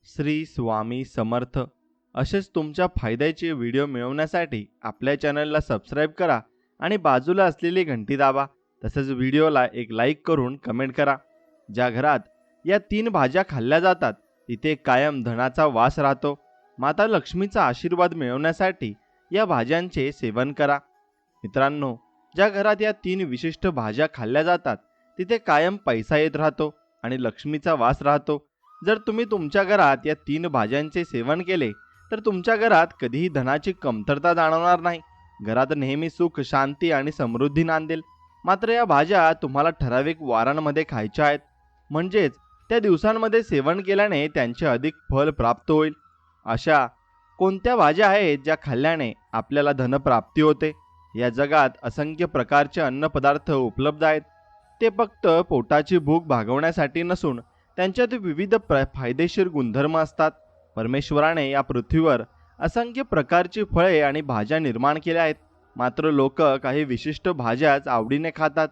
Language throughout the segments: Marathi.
श्री स्वामी समर्थ. असेच तुमच्या फायद्याचे व्हिडिओ मिळवण्यासाठी आपल्या चॅनलला सबस्क्राईब करा आणि बाजूला असलेली घंटी दाबा. तसेच व्हिडिओला एक लाईक करून कमेंट करा. ज्या घरात या 3 भाज्या खाल्ल्या जातात तिथे कायम धनाचा वास राहतो. माता लक्ष्मीचा आशीर्वाद मिळवण्यासाठी या भाज्यांचे सेवन करा. मित्रांनो, ज्या घरात या 3 विशिष्ट भाज्या खाल्ल्या जातात तिथे कायम पैसा येत राहतो आणि लक्ष्मीचा वास राहतो. जर तुम्ही तुमच्या घरात या 3 भाज्यांचे सेवन केले तर तुमच्या घरात कधीही धनाची कमतरता जाणवणार नाही. घरात नेहमी सुख, शांती आणि समृद्धी नांदेल. मात्र या भाज्या तुम्हाला ठराविक वारांमध्ये खायच्या आहेत, म्हणजेच त्या दिवसांमध्ये सेवन केल्याने त्यांचे अधिक फल प्राप्त होईल. अशा कोणत्या भाज्या आहेत ज्या खाल्ल्याने आपल्याला धनप्राप्ती होते? या जगात असंख्य प्रकारचे अन्नपदार्थ उपलब्ध आहेत. ते फक्त पोटाची भूक भागवण्यासाठी नसून त्यांच्यात विविध फायदेशीर गुणधर्म असतात. परमेश्वराने या पृथ्वीवर असंख्य प्रकारची फळे आणि भाज्या निर्माण केल्या आहेत. मात्र लोक काही विशिष्ट भाज्याच आवडीने खातात.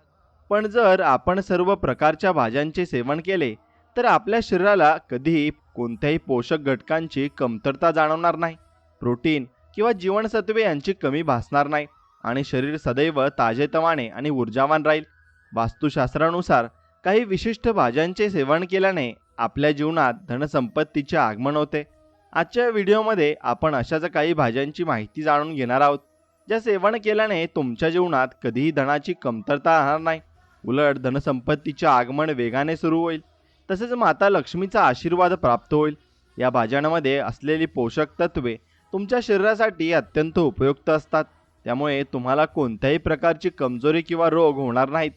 पण जर आपण सर्व प्रकारच्या भाज्यांचे सेवन केले तर आपल्या शरीराला कधीही कोणत्याही पोषक घटकांची कमतरता जाणवणार नाही. प्रोटीन किंवा जीवनसत्वे यांची कमी भासणार नाही आणि शरीर सदैव ताजेतवाने आणि ऊर्जावान राहील. वास्तुशास्त्रानुसार काही विशिष्ट भाज्यांचे सेवन केल्याने आपल्या जीवनात धनसंपत्तीचे आगमन होते. आजच्या व्हिडिओमध्ये आपण अशाच काही भाज्यांची माहिती जाणून घेणार आहोत ज्या सेवन केल्याने तुमच्या जीवनात कधीही धनाची कमतरता राहणार नाही. उलट धनसंपत्तीचे आगमन वेगाने सुरू होईल. तसेच माता लक्ष्मीचा आशीर्वाद प्राप्त होईल. या भाज्यांमध्ये असलेली पोषक तत्वे तुमच्या शरीरासाठी अत्यंत उपयुक्त असतात. त्यामुळे तुम्हाला कोणत्याही प्रकारची कमजोरी किंवा रोग होणार नाहीत.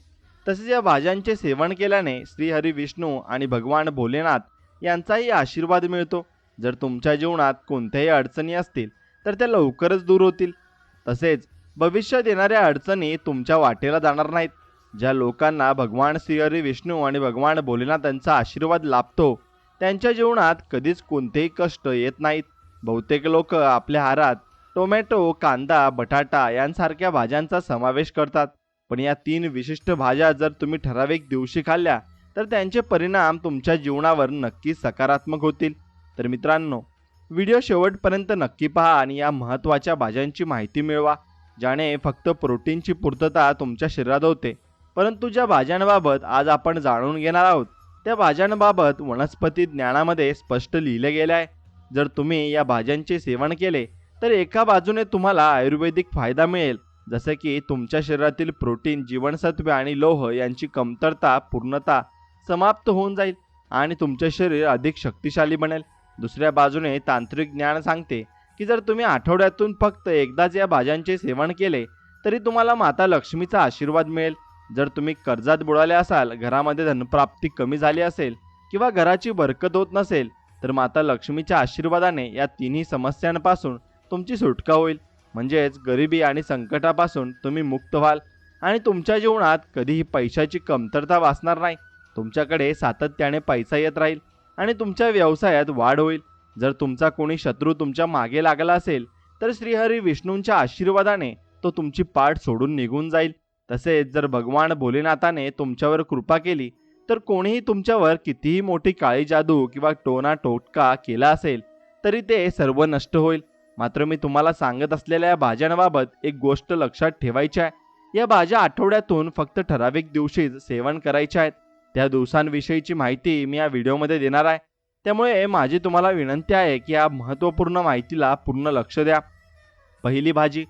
तसेच या भाज्यांचे सेवन केल्याने श्री हरी विष्णू आणि भगवान भोलेनाथ यांचाही आशीर्वाद मिळतो. जर तुमच्या जीवनात कोणत्याही अडचणी असतील तर त्या लवकरच दूर होतील. तसेच भविष्यात येणाऱ्या अडचणी तुमच्या वाटेला जाणार नाहीत. ज्या लोकांना भगवान श्री हरी विष्णू आणि भगवान भोलेनाथांचा आशीर्वाद लाभतो त्यांच्या जीवनात कधीच कोणतेही कष्ट येत नाहीत. बहुतेक लोक आपल्या आहारात टोमॅटो, कांदा, बटाटा यांसारख्या भाज्यांचा समावेश करतात. पण या 3 विशिष्ट भाज्या जर तुम्ही ठराविक दिवशी खाल्ल्या तर त्यांचे परिणाम तुमच्या जीवनावर नक्कीच सकारात्मक होतील. तर मित्रांनो, व्हिडिओ शेवटपर्यंत नक्की पहा आणि या महत्त्वाच्या भाज्यांची माहिती मिळवा, ज्याने फक्त प्रोटीनची पूर्तता तुमच्या शरीरात होते. परंतु ज्या भाज्यांबाबत आज आपण जाणून घेणार आहोत त्या भाज्यांबाबत वनस्पती ज्ञानामध्ये स्पष्ट लिहिले गेले आहे. जर तुम्ही या भाज्यांचे सेवन केले तर एका बाजूने तुम्हाला आयुर्वेदिक फायदा मिळेल, जसे की तुमच्या शरीरातील प्रोटीन, जीवनसत्वे आणि लोह यांची कमतरता पूर्णतः समाप्त होऊन जाईल आणि तुमचे शरीर अधिक शक्तिशाली बनेल. दुसऱ्या बाजूने तांत्रिक ज्ञान सांगते की जर तुम्ही आठवड्यातून फक्त एकदाच या भाज्यांचे सेवन केले तरी तुम्हाला माता लक्ष्मीचा आशीर्वाद मिळेल. जर तुम्ही कर्जात बुडाले असाल, घरामध्ये धनप्राप्ती कमी झाली असेल किंवा घराची बरकत होत नसेल तर माता लक्ष्मीच्या आशीर्वादाने या तिन्ही समस्यांपासून तुमची सुटका होईल. म्हणजेच गरिबी आणि संकटापासून तुम्ही मुक्त व्हाल आणि तुमच्या जीवनात कधीही पैशाची कमतरता भासणार नाही. तुमच्याकडे सातत्याने पैसा येत राहील आणि तुमच्या व्यवसायात वाढ होईल. जर तुमचा कोणी शत्रू तुमच्या मागे लागला असेल तर श्रीहरी विष्णूंच्या आशीर्वादाने तो तुमची पाठ सोडून निघून जाईल. तसेच जर भगवान भोलेनाथाने तुमच्यावर कृपा केली तर कोणीही तुमच्यावर कितीही मोठी काळी जादू किंवा टोना टोटका केला असेल तरी ते सर्व नष्ट होईल. मात्र मी तुम्हाला सांगत असलेल्या या भाज्यांबाबत एक गोष्ट लक्षात ठेवायची आहे. या भाज्या आठवड्यातून फक्त ठराविक दिवशीच सेवन करायच्या आहेत. त्या दिवसांविषयीची माहिती मी या व्हिडिओमध्ये देणार आहे. त्यामुळे माझी तुम्हाला विनंती आहे की या महत्त्वपूर्ण माहितीला पूर्ण लक्ष द्या. पहिली भाजी,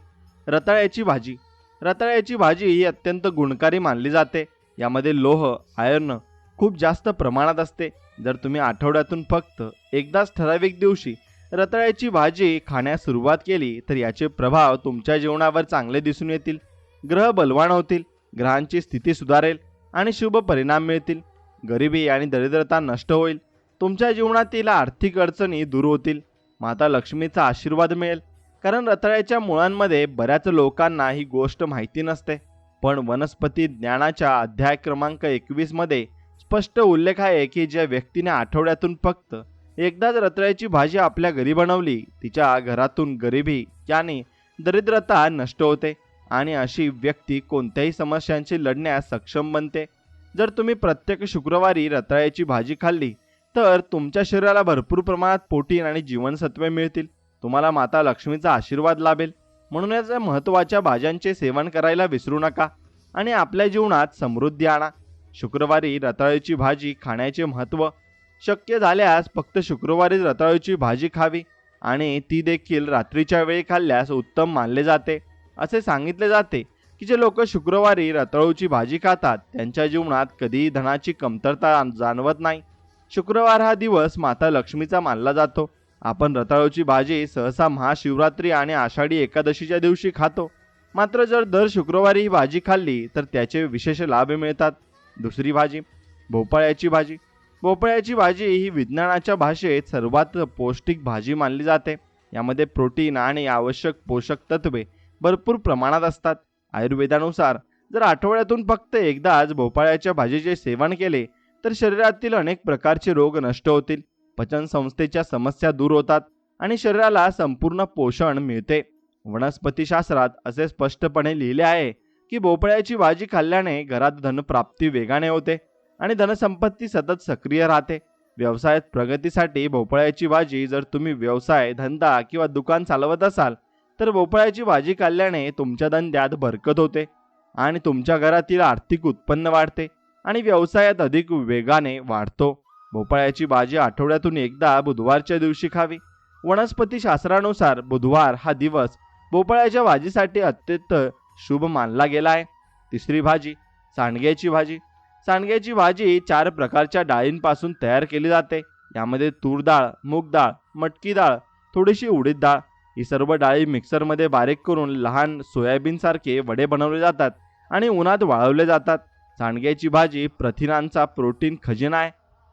रताळ्याची भाजी. रताळ्याची भाजी ही अत्यंत गुणकारी मानली जाते. यामध्ये लोह, आयर्न खूप जास्त प्रमाणात असते. जर तुम्ही आठवड्यातून फक्त एकदाच ठराविक दिवशी रताळ्याची भाजी खाण्यास सुरुवात केली तर याचे प्रभाव तुमच्या जीवनावर चांगले दिसून येतील. ग्रह बलवान होतील, ग्रहांची स्थिती सुधारेल आणि शुभ परिणाम मिळतील. गरिबी आणि दरिद्रता नष्ट होईल. तुमच्या जीवनातील आर्थिक अडचणी दूर होतील. माता लक्ष्मीचा आशीर्वाद मिळेल. कारण रताळ्याच्या मुळांमध्ये बऱ्याच लोकांना ही गोष्ट माहिती नसते. पण वनस्पती ज्ञानाच्या अध्याय क्रमांक 21 मध्ये स्पष्ट उल्लेख आहे की ज्या व्यक्तीने आठवड्यातून फक्त एकदाच रताळ्याची भाजी आपल्या घरी बनवली तिच्या घरातून गरिबी यानी दरिद्रता नष्ट होते आणि अशी व्यक्ती कोणत्याही समस्यांशी लढण्यास सक्षम बनते. जर तुम्ही प्रत्येक शुक्रवारी रताळ्याची भाजी खाल्ली तर तुमच्या शरीराला भरपूर प्रमाणात प्रोटीन आणि जीवनसत्वे मिळतील. तुम्हाला माता लक्ष्मीचा आशीर्वाद लाभेल. म्हणूनच या महत्त्वाच्या भाज्यांचे सेवन करायला विसरू नका आणि आपल्या जीवनात समृद्धी आणा. शुक्रवारी रताळ्याची भाजी खाण्याचे महत्त्व. शक्य झाल्यास फक्त शुक्रवारी रताळ्याची भाजी खावी आणि ती देखील रात्रीच्या वेळी खाल्ल्यास उत्तम मानले जाते. असे सांगितले जाते की जे लोक शुक्रवारी रताळूची भाजी खातात त्यांच्या जीवनात कधीही धनाची कमतरता जाणवत नाही. शुक्रवार हा दिवस माता लक्ष्मीचा मानला जातो. आपण रताळूची भाजी सहसा महाशिवरात्री आणि आषाढी एकादशीच्या दिवशी खातो. मात्र जर दर शुक्रवारी ही भाजी खाल्ली तर त्याचे विशेष लाभ मिळतात. दुसरी भाजी, भोपळ्याची भाजी. भोपळ्याची भाजी ही विज्ञानाच्या भाषेत सर्वात पौष्टिक भाजी मानली जाते. यामध्ये प्रोटीन आणि आवश्यक पोषक तत्वे भरपूर प्रमाणात असतात. आयुर्वेदानुसार जर आठवड्यातून फक्त एकदाच भोपळ्याच्या भाजीचे सेवन केले तर शरीरातील अनेक प्रकारचे रोग नष्ट होतील, पचनसंस्थेच्या समस्या दूर होतात आणि शरीराला संपूर्ण पोषण मिळते. वनस्पतीशास्त्रात असे स्पष्टपणे लिहिले आहे की भोपळ्याची भाजी खाल्ल्याने घरात धनप्राप्ती वेगाने होते आणि धनसंपत्ती सतत सक्रिय राहते. व्यवसायात प्रगतीसाठी भोपळ्याची भाजी. जर तुम्ही व्यवसाय, धंदा किंवा दुकान चालवत असाल तर भोपळ्याची भाजी खाल्ल्याने तुमच्या धंद्यात बरकत होते आणि तुमच्या घरातील आर्थिक उत्पन्न वाढते आणि व्यवसायात अधिक वेगाने वाढतो. भोपळ्याची भाजी आठवड्यातून एकदा बुधवारच्या दिवशी खावी. वनस्पती शास्त्रानुसार बुधवार हा दिवस भोपळ्याच्या भाजीसाठी अत्यंत शुभ मानला गेला आहे. तिसरी भाजी, सांडग्याची भाजी. सांडग्याची भाजी 4 प्रकारच्या डाळींपासून तयार केली जाते. यामध्ये तूर डाळ, मूग डाळ, मटकी डाळ, थोडीशी उडीद डाळ. ही सर्व डाळी मिक्सरमध्ये बारीक करून लहान सोयाबीन सारखे वडे बनवले जातात आणि उन्हात वाळवले जातात. सांडग्याची भाजी प्रथिनांचा प्रोटीन खजिना आहे.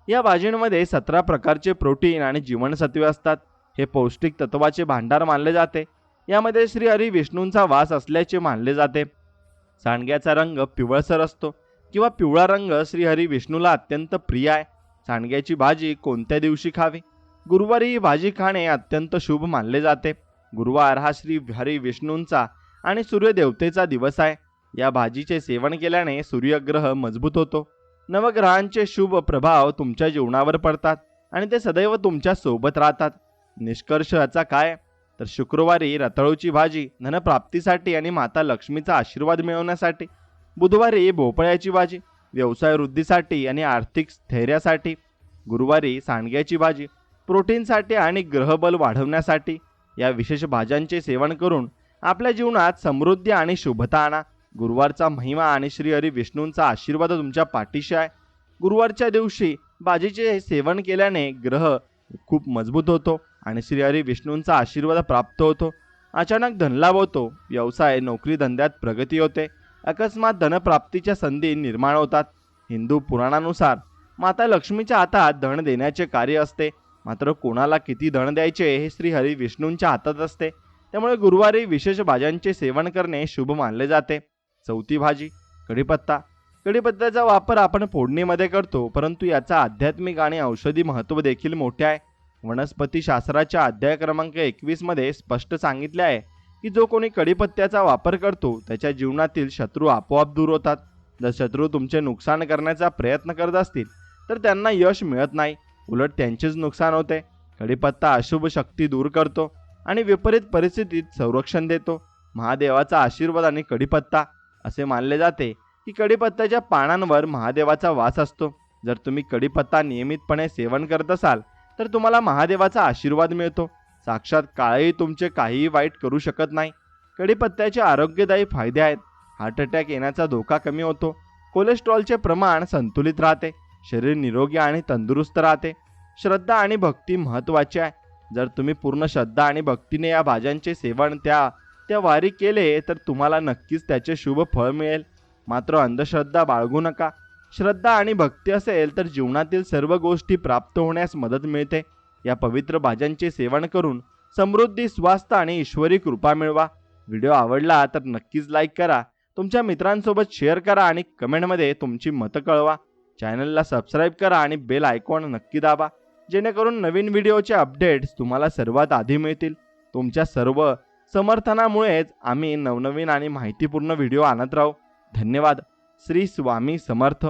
या भाजींमध्ये 17 प्रकारचे प्रोटीन आणि जीवनसत्वे असतात. हे पौष्टिक तत्वाचे भांडार मानले जाते. यामध्ये श्री हरी विष्णूंचा वास असल्याचे मानले जाते. सांडग्याचा रंग पिवळसर असतो किंवा पिवळा रंग श्री हरी विष्णूला अत्यंत प्रिय आहे. सांडग्याची भाजी कोणत्या दिवशी खावी? गुरुवारी ही भाजी खाणे अत्यंत शुभ मानले जाते. गुरुवार हा श्री हरी विष्णूंचा आणि सूर्यदेवतेचा दिवस आहे. या भाजीचे सेवन केल्याने सूर्यग्रह मजबूत होतो. नवग्रहांचे शुभ प्रभाव तुमच्या जीवनावर पडतात आणि ते सदैव तुमच्या सोबत राहतात. निष्कर्ष याचा काय? तर शुक्रवारी रताळूची भाजी धनप्राप्तीसाठी आणि माता लक्ष्मीचा आशीर्वाद मिळवण्यासाठी. बुधवारी भोपळ्याची भाजी व्यवसाय वृद्धीसाठी आणि आर्थिक स्थैर्यासाठी. गुरुवारी सांडग्याची भाजी प्रोटीनसाठी आणि ग्रहबल वाढवण्यासाठी. या विशेष भाज्यांचे सेवन करून आपल्या जीवनात समृद्धी आणि शुभता आणा. गुरुवारचा महिमा आणि श्री हरी विष्णूंचा आशीर्वाद तुमच्या पाठीशी आहे. गुरुवारच्या दिवशी भाजीचे सेवन केल्याने ग्रह खूप मजबूत होतो आणि श्री हरी विष्णूंचा आशीर्वाद प्राप्त होतो. अचानक धनलाभ होतो. व्यवसाय, नोकरी धंद्यात प्रगती होते. अकस्मात धनप्राप्तीच्या संधी निर्माण होतात. हिंदू पुराणानुसार माता लक्ष्मीच्या हातात धन देण्याचे कार्य असते. मात्र कोणाला किती धन द्यायचे हे श्री हरी विष्णूंच्या हातात असते. त्यामुळे गुरुवारी विशेष भाज्यांचे सेवन करणे शुभ मानले जाते. चौथी भाजी, कढीपत्ता. कढीपत्त्याचा वापर आपण फोडणीमध्ये करतो, परंतु याचा आध्यात्मिक आणि औषधी महत्त्व देखील मोठे आहे. वनस्पती शास्त्राच्या अध्याय क्रमांक 21 मध्ये स्पष्ट सांगितले आहे की जो कोणी कढीपत्त्याचा वापर करतो त्याच्या जीवनातील शत्रू आपोआप दूर होतात. जर शत्रू तुमचे नुकसान करण्याचा प्रयत्न करत असतील तर त्यांना यश मिळत नाही, उलट त्यांचेच नुकसान होते. कढीपत्ता अशुभ शक्ती दूर करतो आणि विपरीत परिस्थितीत संरक्षण देतो. महादेवाचा आशीर्वाद आणि कढीपत्ता. असे मानले जाते की कढीपत्त्याच्या पानांवर महादेवाचा वास असतो. जर तुम्ही कढीपत्ता नियमितपणे सेवन करत असाल तर तुम्हाला महादेवाचा आशीर्वाद मिळतो. साक्षात काळही तुमचे काहीही वाईट करू शकत नाही. कढीपत्त्याचे आरोग्यदायी फायदे आहेत. हार्ट अटॅक येण्याचा धोका कमी होतो. कोलेस्ट्रॉलचे प्रमाण संतुलित राहते. शरीर निरोगी आणि तंदुरुस्त राहते. श्रद्धा आणि भक्ती महत्त्वाची आहे. जर तुम्ही पूर्ण श्रद्धा आणि भक्तीने या भाज्यांचे सेवन त्या वारी केले तर तुम्हाला नक्कीच त्याचे शुभ फळ मिळेल. मात्र अंधश्रद्धा बाळगू नका. श्रद्धा आणि भक्ती असेल तर जीवनातील सर्व गोष्टी प्राप्त होण्यास मदत मिळते. या पवित्र भाज्यांचे सेवन करून समृद्धी, स्वास्थ्य आणि ईश्वरी कृपा मिळवा. व्हिडिओ आवडला तर नक्कीच लाईक करा, तुमच्या मित्रांसोबत शेअर करा आणि कमेंटमध्ये तुमची मतं कळवा. चॅनलला सबस्क्राईब करा आणि बेल आयकॉन नक्की दाबा, जेणेकरून नवीन व्हिडिओचे अपडेट्स तुम्हाला सर्वात आधी मिळतील. तुमच्या सर्व समर्थनामुळेच आम्ही नवनवीन आणि माहितीपूर्ण व्हिडिओ आणत राहू. धन्यवाद. श्री स्वामी समर्थ.